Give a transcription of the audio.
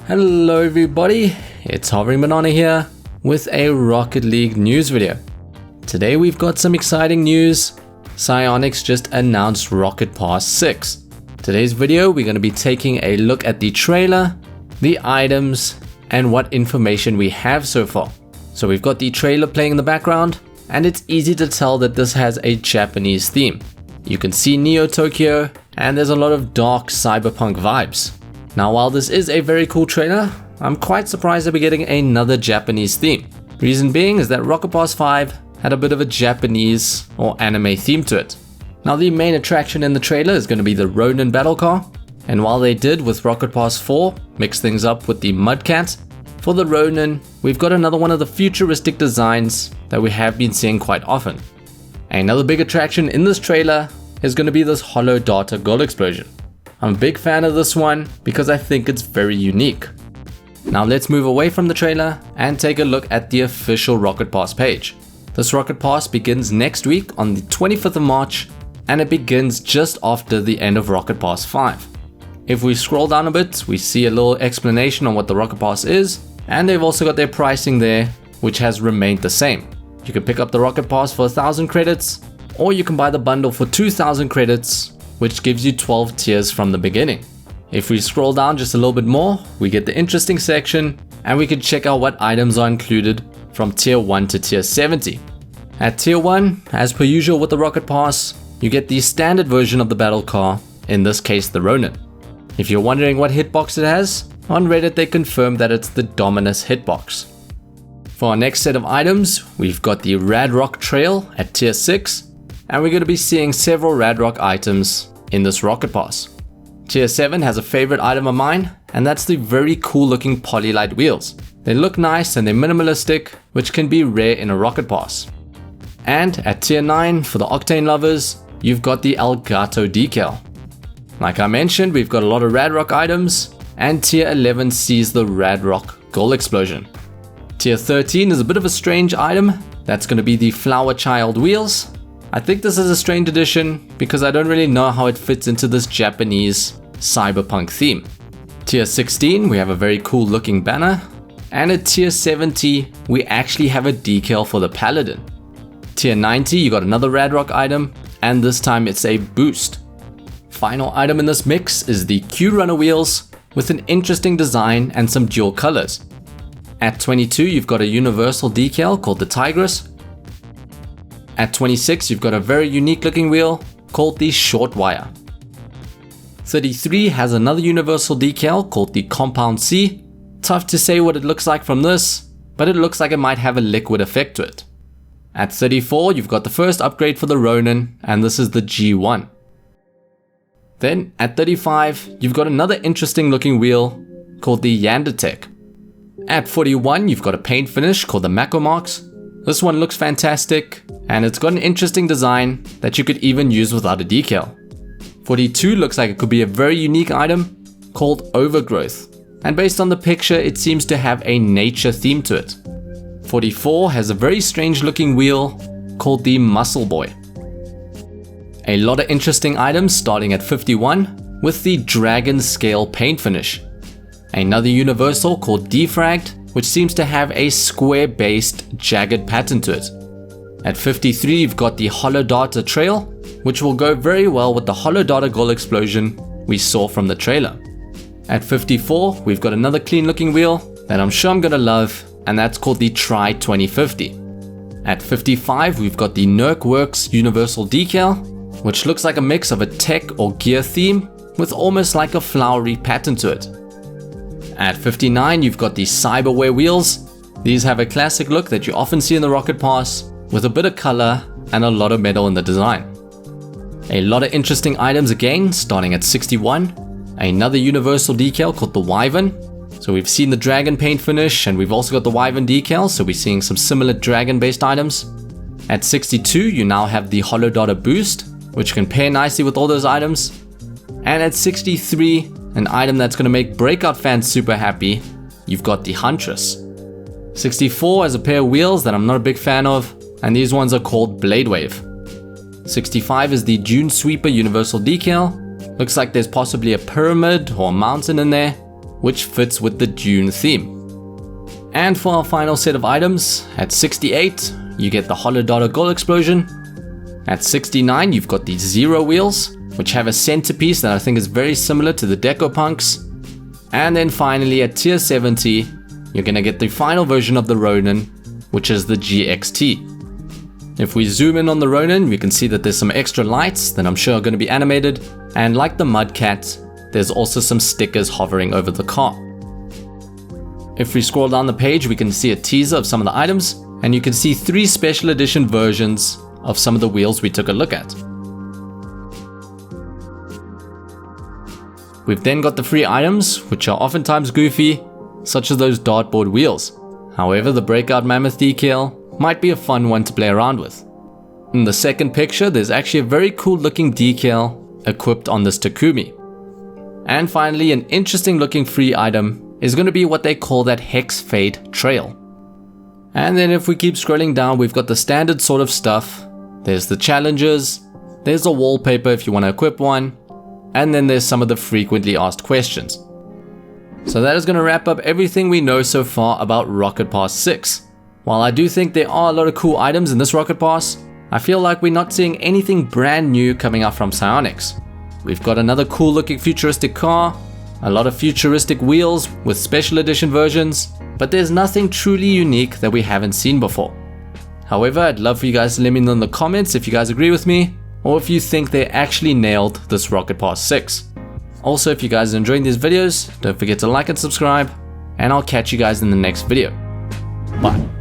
Hello everybody, it's HoveringBanana here with a Rocket League news video. Today we've got some exciting news. Psyonix just announced Rocket Pass 6. Today's video we're going to be taking a look at the trailer, the items, and what information we have so far. So we've got the trailer playing in the background, and it's easy to tell that this has a Japanese theme. You can see Neo Tokyo, and there's a lot of dark cyberpunk vibes. Now while this is a very cool trailer, I'm quite surprised that we're getting another Japanese theme. Reason being is that Rocket Pass 5 had a bit of a Japanese or anime theme to it. Now the main attraction in the trailer is going to be the Ronin battle car, and while they did with Rocket Pass 4 mix things up with the Mudcat, for the Ronin we've got another one of the futuristic designs that we have been seeing quite often. Another big attraction in this trailer is going to be this hollow data goal explosion. I'm a big fan of this one because I think it's very unique. Now let's move away from the trailer and take a look at the official Rocket Pass page. This Rocket Pass begins next week on the 25th of March, and it begins just after the end of Rocket Pass 5. If we scroll down a bit, we see a little explanation on what the Rocket Pass is, and they've also got their pricing there, which has remained the same. You can pick up the Rocket Pass for 1,000 credits, or you can buy the bundle for 2,000 credits, which gives you 12 tiers from the beginning. If we scroll down just a little bit more, we get the interesting section, and we can check out what items are included from tier 1 to tier 70. At tier 1, as per usual with the Rocket Pass, you get the standard version of the battle car, in this case the Ronin. If you're wondering what hitbox it has, on Reddit they confirmed that it's the Dominus hitbox. For our next set of items, we've got the Radrock Trail at tier 6, and we're going to be seeing several Radrock items in this Rocket Pass. Tier 7 has a favorite item of mine, and that's the very cool looking Polylite wheels. They look nice and they're minimalistic, which can be rare in a Rocket Pass. And at tier 9, for the Octane lovers, you've got the Elgato decal. Like I mentioned, we've got a lot of Radrock items, and tier 11 sees the Radrock goal explosion. Tier 13 is a bit of a strange item. That's going to be the Flower Child wheels. I think this is a strange addition because I don't really know how it fits into this Japanese cyberpunk theme. Tier 16, we have a very cool looking banner, and at tier 70, we actually have a decal for the Paladin. Tier 90, you got another Radrock item, and this time it's a boost. Final item in this mix is the Q-Runner wheels with an interesting design and some dual colors. At 22, you've got a universal decal called the Tigress. At 26, you've got a very unique looking wheel called the Short Wire. 33 has another universal decal called the Compound C. Tough to say what it looks like from this, but it looks like it might have a liquid effect to it. At 34, you've got the first upgrade for the Ronin, and this is the G1. Then at 35, you've got another interesting looking wheel called the Yandertech. At 41, you've got a paint finish called the Mako Marks. This one looks fantastic, and it's got an interesting design that you could even use without a decal. 42 looks like it could be a very unique item called Overgrowth, and based on the picture it seems to have a nature theme to it. 44 has a very strange looking wheel called the Muscle Boy. A lot of interesting items starting at 51 with the Dragon Scale paint finish. Another universal called Defragged, which seems to have a square-based jagged pattern to it. At 53, you've got the Hollow Data Trail, which will go very well with the Hollow Data goal explosion we saw from the trailer. At 54, we've got another clean-looking wheel that I'm sure I'm gonna love, and that's called the Try 2050. At 55, we've got the Nerk Works Universal Decal, which looks like a mix of a tech or gear theme with almost like a flowery pattern to it. At 59, you've got the Cyberware wheels. These have a classic look that you often see in the Rocket Pass, with a bit of color and a lot of metal in the design. A lot of interesting items again, starting at 61. Another universal decal called the Wyvern. So we've seen the dragon paint finish, and we've also got the Wyvern decal, so we're seeing some similar dragon based items. At 62, you now have the Hollow Data Boost, which can pair nicely with all those items. And at 63, an item that's going to make Breakout fans super happy, you've got the Huntress. 64 has a pair of wheels that I'm not a big fan of, and these ones are called Blade Wave. 65 is the DUNE-SWEEPER Universal Decal. Looks like there's possibly a pyramid or a mountain in there. which fits with the Dune theme. And for our final set of items, at 68, you get the Hollow Dart Gold Explosion. At 69, you've got the Zero Wheels, which have a centerpiece that I think is very similar to the Deco Punks. And then finally at tier 70, you're gonna get the final version of the Ronin, which is the GXT. If we zoom in on the Ronin, we can see that there's some extra lights that I'm sure are gonna be animated, and like the Mudcat, there's also some stickers hovering over the car. If we scroll down the page, we can see a teaser of some of the items, and you can see 3 special edition versions of some of the wheels we took a look at. We've then got the free items, which are oftentimes goofy, such as those dartboard wheels. However, the Breakout Mammoth decal might be a fun one to play around with. In the second picture, there's actually a very cool looking decal equipped on this Takumi. And finally, an interesting looking free item is going to be what they call that Hex Fade Trail. And then if we keep scrolling down, we've got the standard sort of stuff. There's the challenges, there's a wallpaper if you want to equip one, and then there's some of the frequently asked questions. So that is going to wrap up everything we know so far about Rocket Pass 6. While I do think there are a lot of cool items in this Rocket Pass, I feel like we're not seeing anything brand new coming out from Psyonix. We've got another cool looking futuristic car, a lot of futuristic wheels with special edition versions, but there's nothing truly unique that we haven't seen before. However, I'd love for you guys to let me know in the comments if you guys agree with me, or if you think they actually nailed this Rocket Pass 6. Also, if you guys are enjoying these videos, don't forget to like and subscribe, and I'll catch you guys in the next video. Bye.